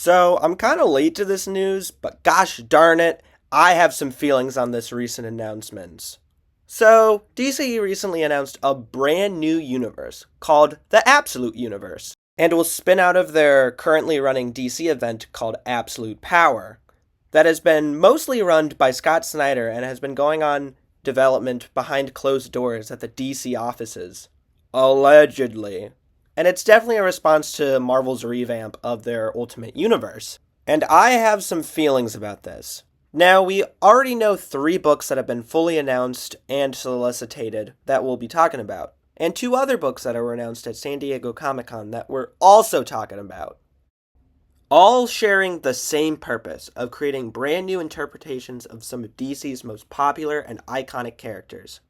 So, I'm kind of late to this news, but gosh darn it, I have some feelings on this recent announcements. So, DC recently announced a brand new universe called the Absolute Universe, and will spin out of their currently running DC event called Absolute Power, that has been mostly run by Scott Snyder and has been going on development behind closed doors at the DC offices. Allegedly. And it's definitely a response to Marvel's revamp of their Ultimate Universe. And I have some feelings about this. Now, we already know three books that have been fully announced and solicited that we'll be talking about, and two other books that were announced at San Diego Comic Con that we're also talking about, all sharing the same purpose of creating brand new interpretations of some of DC's most popular and iconic characters.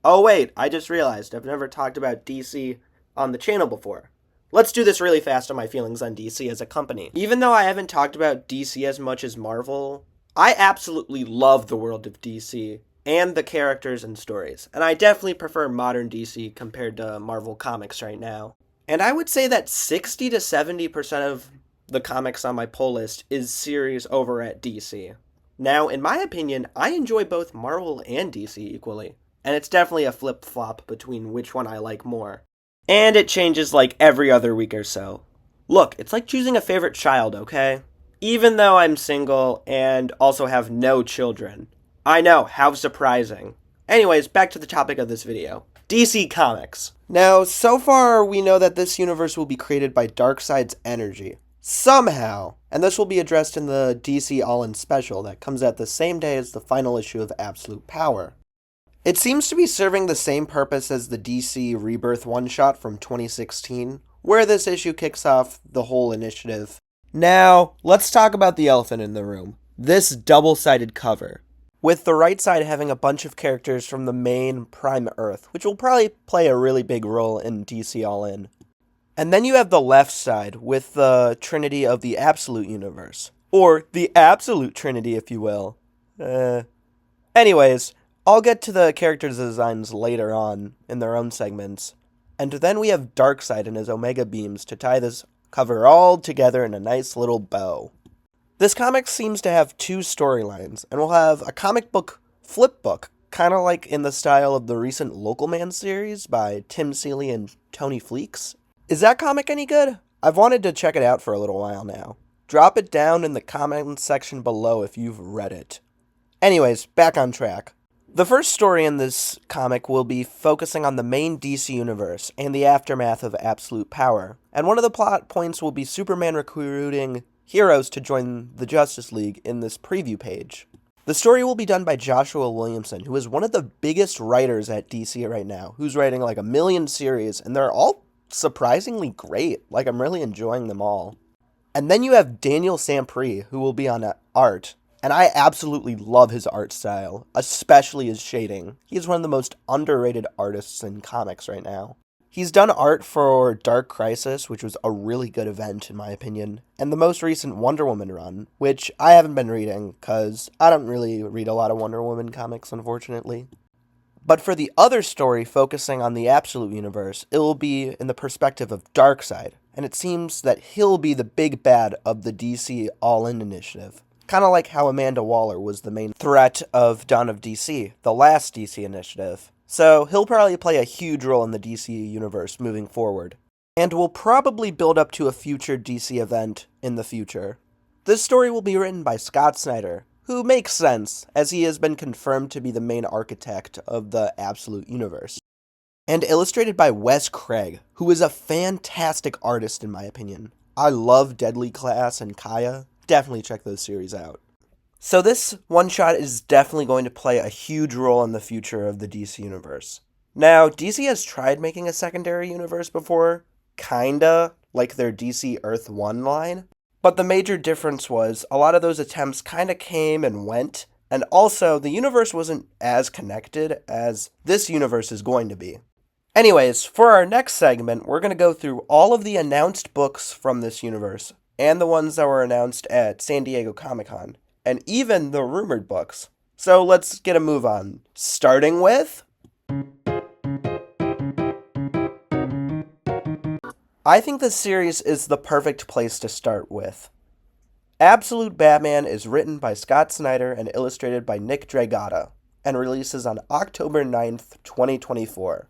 Oh, wait, I just realized I've never talked about DC on the channel before. Let's do this really fast on my feelings on DC as a company. Even though I haven't talked about DC as much as Marvel, I absolutely love the world of DC and the characters and stories, and I definitely prefer modern DC compared to Marvel Comics right now. And I would say that 60 to 70% of the comics on my pull list is series over at DC. Now, in my opinion, I enjoy both Marvel and DC equally, and it's definitely a flip flop between which one I like more. And it changes like every other week or so. Look, it's like choosing a favorite child, okay? Even though I'm single and also have no children. I know, how surprising. Anyways, back to the topic of this video. DC Comics. Now, so far we know that this universe will be created by Darkseid's energy. Somehow. And this will be addressed in the DC All-In special that comes out the same day as the final issue of Absolute Power. It seems to be serving the same purpose as the DC Rebirth one-shot from 2016, where this issue kicks off the whole initiative. Now, let's talk about the elephant in the room. This double-sided cover. With the right side having a bunch of characters from the main Prime Earth, which will probably play a really big role in DC All-In. And then you have the left side with the Trinity of the Absolute Universe. Or the Absolute Trinity, if you will. Anyways, I'll get to the character designs later on in their own segments. And then we have Darkseid and his Omega beams to tie this cover all together in a nice little bow. This comic seems to have two storylines, and we'll have a comic book flip book, kind of like in the style of the recent Local Man series by Tim Seeley and Tony Fleecs. Is that comic any good? I've wanted to check it out for a little while now. Drop it down in the comment section below if you've read it. Anyways, back on track. The first story in this comic will be focusing on the main DC universe and the aftermath of Absolute Power, and one of the plot points will be Superman recruiting heroes to join the Justice League in this preview page. The story will be done by Joshua Williamson, who is one of the biggest writers at DC right now, who's writing like a million series, and they're all surprisingly great. Like, I'm really enjoying them all. And then you have Daniel Sampre, who will be on art. And I absolutely love his art style, especially his shading. He's one of the most underrated artists in comics right now. He's done art for Dark Crisis, which was a really good event in my opinion, and the most recent Wonder Woman run, which I haven't been reading, because I don't really read a lot of Wonder Woman comics, unfortunately. But for the other story focusing on the Absolute Universe, it will be in the perspective of Darkseid, and it seems that he'll be the big bad of the DC All-In initiative. Kind of like how Amanda Waller was the main threat of Dawn of DC, the last DC initiative. So he'll probably play a huge role in the DC universe moving forward. And will probably build up to a future DC event in the future. This story will be written by Scott Snyder, who makes sense, as he has been confirmed to be the main architect of the Absolute Universe. And illustrated by Wes Craig, who is a fantastic artist in my opinion. I love Deadly Class and Kaya. Definitely check those series out. So this one-shot is definitely going to play a huge role in the future of the DC universe. Now, DC has tried making a secondary universe before, kinda, like their DC Earth 1 line, but the major difference was a lot of those attempts kinda came and went, and also the universe wasn't as connected as this universe is going to be. Anyways, for our next segment, we're going to go through all of the announced books from this universe, and the ones that were announced at San Diego Comic Con, and even the rumored books. So let's get a move on. Starting with... I think this series is the perfect place to start with. Absolute Batman is written by Scott Snyder and illustrated by Nick Dragotta, and releases on October 9th, 2024.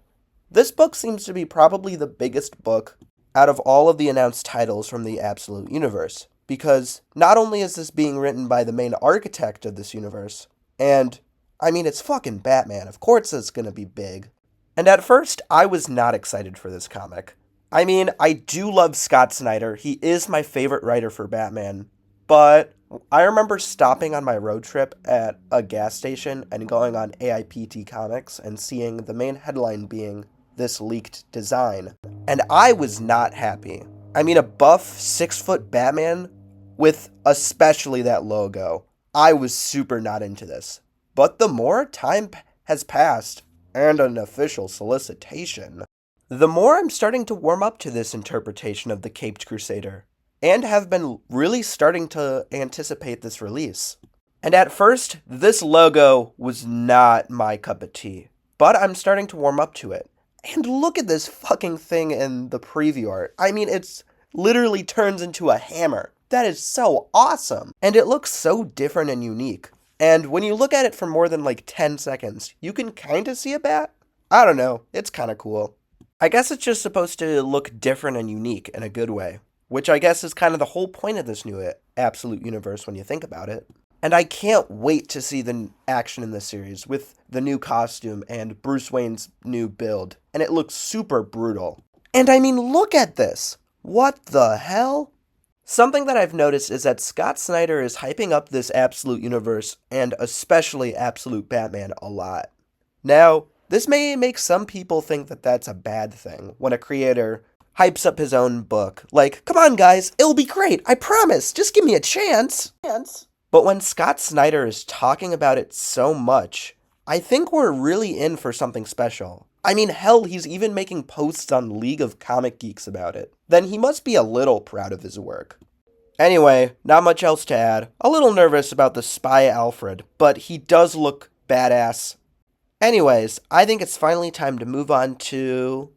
This book seems to be probably the biggest book out of all of the announced titles from the Absolute Universe, because not only is this being written by the main architect of this universe, and, I mean, it's fucking Batman, of course it's gonna be big. And at first, I was not excited for this comic. I mean, I do love Scott Snyder, he is my favorite writer for Batman, but I remember stopping on my road trip at a gas station and going on AIPT Comics and seeing the main headline being this leaked design, and I was not happy. I mean, a buff 6-foot Batman with especially that logo. I was super not into this. But the more time has passed, and an official solicitation, the more I'm starting to warm up to this interpretation of the Caped Crusader, and have been really starting to anticipate this release. And at first, this logo was not my cup of tea, but I'm starting to warm up to it. And look at this fucking thing in the preview art. I mean, it's literally turns into a hammer. That is so awesome. And it looks so different and unique. And when you look at it for more than like 10 seconds, you can kind of see a bat. I don't know, it's kind of cool. I guess it's just supposed to look different and unique in a good way, which I guess is kind of the whole point of this new Absolute Universe when you think about it. And I can't wait to see the action in this series with the new costume and Bruce Wayne's new build. And it looks super brutal. And I mean, look at this. What the hell? Something that I've noticed is that Scott Snyder is hyping up this Absolute Universe, and especially Absolute Batman, a lot. Now, this may make some people think that that's a bad thing when a creator hypes up his own book. Like, come on guys, it'll be great, I promise, just give me a chance. But when Scott Snyder is talking about it so much, I think we're really in for something special. I mean, hell, he's even making posts on League of Comic Geeks about it. Then he must be a little proud of his work. Anyway, not much else to add. A little nervous about the spy Alfred, but he does look badass. Anyways, I think it's finally time to move on to...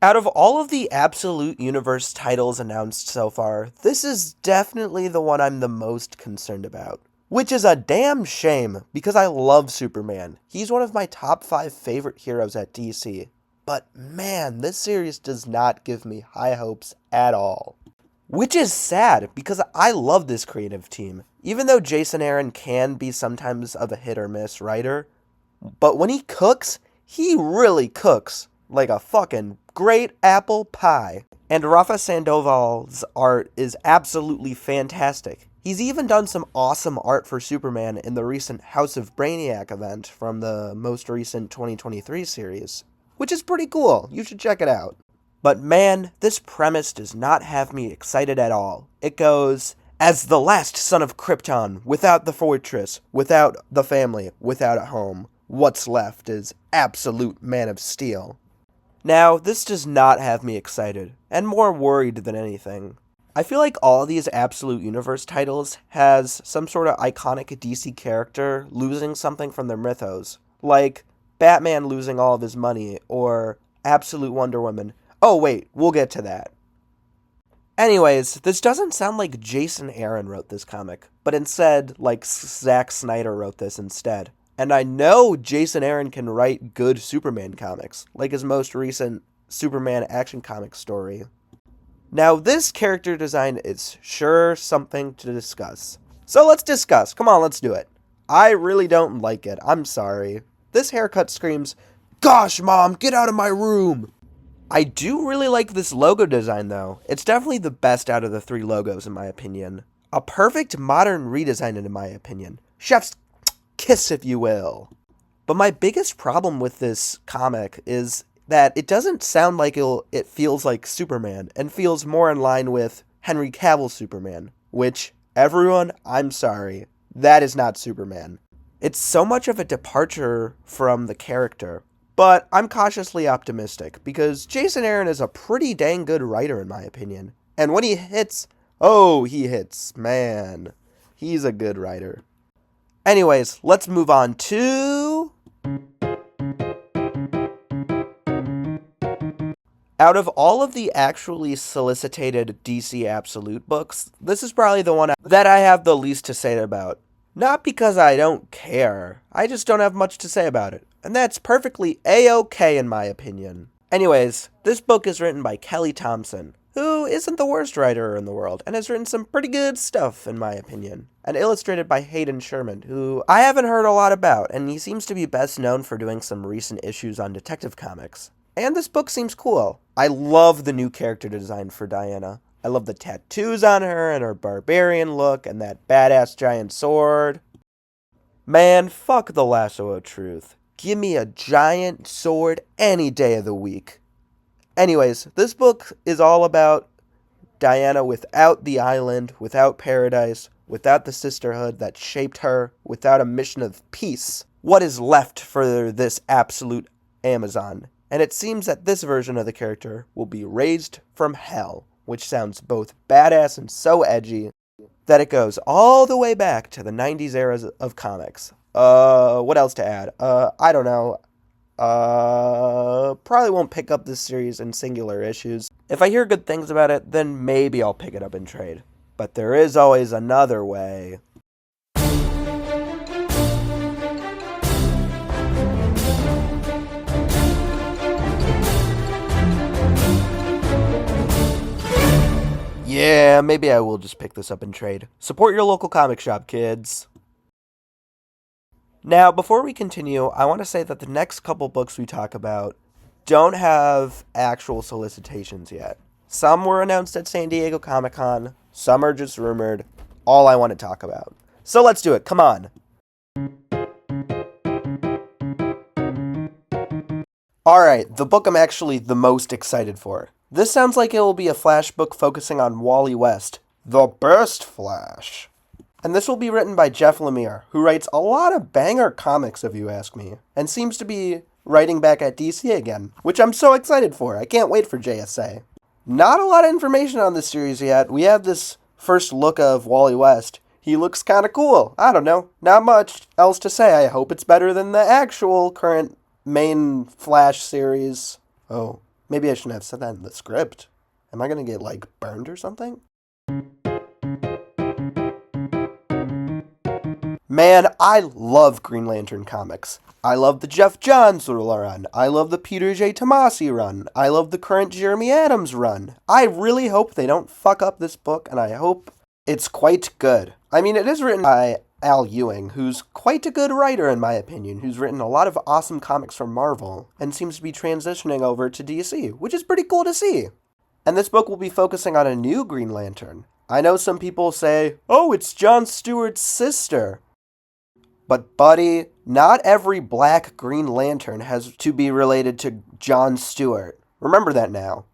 Out of all of the Absolute Universe titles announced so far, this is definitely the one I'm the most concerned about. Which is a damn shame, because I love Superman. He's one of my top 5 favorite heroes at DC. But man, this series does not give me high hopes at all. Which is sad, because I love this creative team. Even though Jason Aaron can be sometimes of a hit or miss writer, but when he cooks, he really cooks like a fucking great apple pie. And Rafa Sandoval's art is absolutely fantastic. He's even done some awesome art for Superman in the recent House of Brainiac event from the most recent 2023 series, which is pretty cool. You should check it out. But man, this premise does not have me excited at all. It goes, as the last son of Krypton, without the fortress, without the family, without a home, what's left is absolute Man of Steel. Now, this does not have me excited, and more worried than anything. I feel like all these Absolute Universe titles has some sort of iconic DC character losing something from their mythos, like Batman losing all of his money, or Absolute Wonder Woman. Oh wait, we'll get to that. Anyways, this doesn't sound like Jason Aaron wrote this comic, but instead, like Zack Snyder wrote this instead. And I know Jason Aaron can write good Superman comics, like his most recent Superman action comic story. Now, this character design is sure something to discuss. So let's discuss. Come on, let's do it. I really don't like it. I'm sorry. This haircut screams, "Gosh, Mom, get out of my room!" I do really like this logo design, though. It's definitely the best out of the 3 logos, in my opinion. A perfect modern redesign, in my opinion. Chef's kiss, if you will. But my biggest problem with this comic is that it doesn't sound like it feels like Superman, and feels more in line with Henry Cavill's Superman, which, everyone, I'm sorry, that is not Superman. It's so much of a departure from the character, but I'm cautiously optimistic, because Jason Aaron is a pretty dang good writer in my opinion, and when he hits, oh, he hits, man, he's a good writer. Anyways, let's move on to... Out of all of the actually solicited DC Absolute books, this is probably the one that I have the least to say about. Not because I don't care, I just don't have much to say about it. And that's perfectly A-okay in my opinion. Anyways, this book is written by Kelly Thompson, who isn't the worst writer in the world, and has written some pretty good stuff in my opinion. And illustrated by Hayden Sherman, who I haven't heard a lot about, and he seems to be best known for doing some recent issues on Detective Comics. And this book seems cool. I love the new character design for Diana. I love the tattoos on her and her barbarian look and that badass giant sword. Man, fuck the Lasso of Truth. Give me a giant sword any day of the week. Anyways, this book is all about Diana without the island, without paradise, without the sisterhood that shaped her, without a mission of peace. What is left for this absolute Amazon? And it seems that this version of the character will be raised from hell, which sounds both badass and so edgy that it goes all the way back to the 90s eras of comics. What else to add? I don't know. Probably won't pick up this series in singular issues. If I hear good things about it, then maybe I'll pick it up in trade. But there is always another way. Yeah, maybe I will just pick this up in trade. Support your local comic shop, kids. Now, before we continue, I want to say that the next couple books we talk about don't have actual solicitations yet. Some were announced at San Diego Comic-Con, some are just rumored. All I want to talk about. So let's do it, come on. Alright, the book I'm actually the most excited for. This sounds like it will be a Flash book focusing on Wally West, the best Flash. And this will be written by Jeff Lemire, who writes a lot of banger comics if you ask me, and seems to be writing back at DC again, which I'm so excited for. I can't wait for JSA. Not a lot of information on this series yet. We have this first look of Wally West. He looks kind of cool. I don't know. Not much else to say. I hope it's better than the actual current main Flash series. Oh, maybe I shouldn't have said that in the script. Am I going to get, burned or something? Man, I love Green Lantern comics. I love the Jeff Johns run. I love the Peter J. Tomasi run. I love the current Jeremy Adams run. I really hope they don't fuck up this book, and I hope it's quite good. I mean, it is written by Al Ewing, who's quite a good writer in my opinion, who's written a lot of awesome comics from Marvel, and seems to be transitioning over to DC, which is pretty cool to see. And this book will be focusing on a new Green Lantern. I know some people say, oh, it's John Stewart's sister. But buddy, not every black Green Lantern has to be related to John Stewart. Remember that now.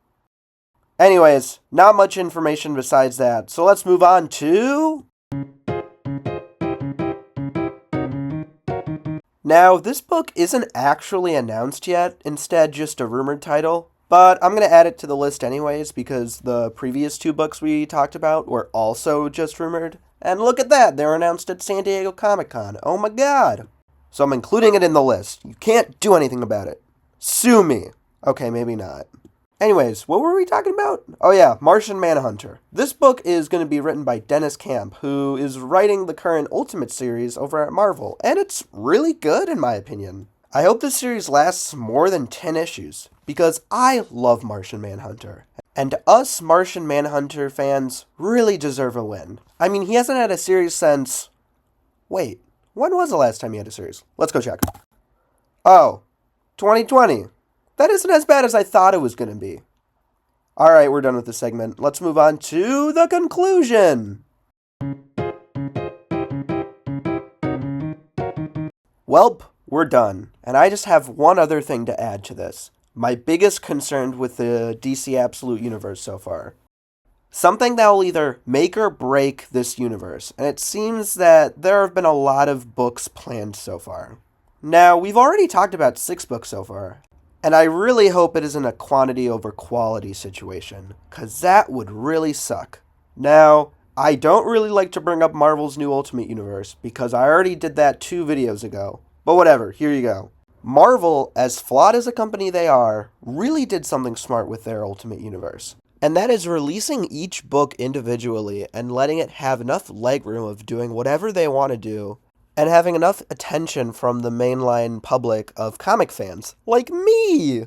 Anyways, not much information besides that, so let's move on to... Now, this book isn't actually announced yet, instead just a rumored title, but I'm going to add it to the list anyways because the previous two books we talked about were also just rumored. And look at that, they're announced at San Diego Comic-Con. Oh my god. So I'm including it in the list. You can't do anything about it. Sue me. Okay, maybe not. Anyways, what were we talking about? Oh yeah, Martian Manhunter. This book is going to be written by Dennis Camp, who is writing the current Ultimate series over at Marvel, and it's really good in my opinion. I hope this series lasts more than 10 issues, because I love Martian Manhunter. And us Martian Manhunter fans really deserve a win. I mean, he hasn't had a series since... Wait, when was the last time he had a series? Let's go check. Oh, 2020. That isn't as bad as I thought it was going to be. Alright, we're done with this segment. Let's move on to the conclusion. Welp, we're done. And I just have one other thing to add to this. My biggest concern with the DC Absolute universe so far. Something that will either make or break this universe. And it seems that there have been a lot of books planned so far. Now, we've already talked about 6 books so far. And I really hope it isn't a quantity over quality situation, because that would really suck. Now, I don't really like to bring up Marvel's new Ultimate Universe, because I already did that 2 videos ago. But whatever, here you go. Marvel, as flawed as a company they are, really did something smart with their Ultimate Universe. And that is releasing each book individually and letting it have enough legroom of doing whatever they want to do, and having enough attention from the mainline public of comic fans, like me!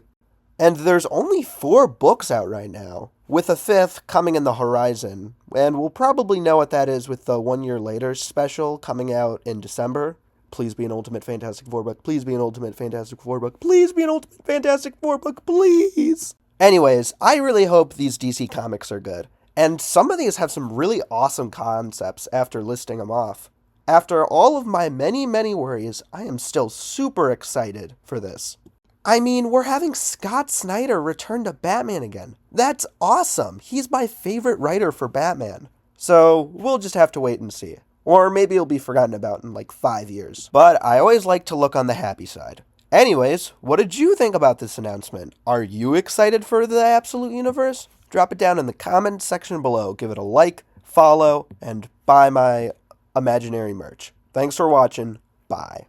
And there's only 4 books out right now, with a 5th coming in the horizon, and we'll probably know what that is with the 1 Year Later special coming out in December. Please be an Ultimate Fantastic Four book, please be an Ultimate Fantastic Four book, please be an Ultimate Fantastic Four book, please! Anyways, I really hope these DC comics are good, and some of these have some really awesome concepts after listing them off. After all of my many, many worries, I am still super excited for this. I mean, we're having Scott Snyder return to Batman again. That's awesome. He's my favorite writer for Batman. So we'll just have to wait and see. Or maybe he'll be forgotten about in like 5 years. But I always like to look on the happy side. Anyways, what did you think about this announcement? Are you excited for the Absolute Universe? Drop it down in the comments section below. Give it a like, follow, and buy my imaginary merch. Thanks for watching. Bye.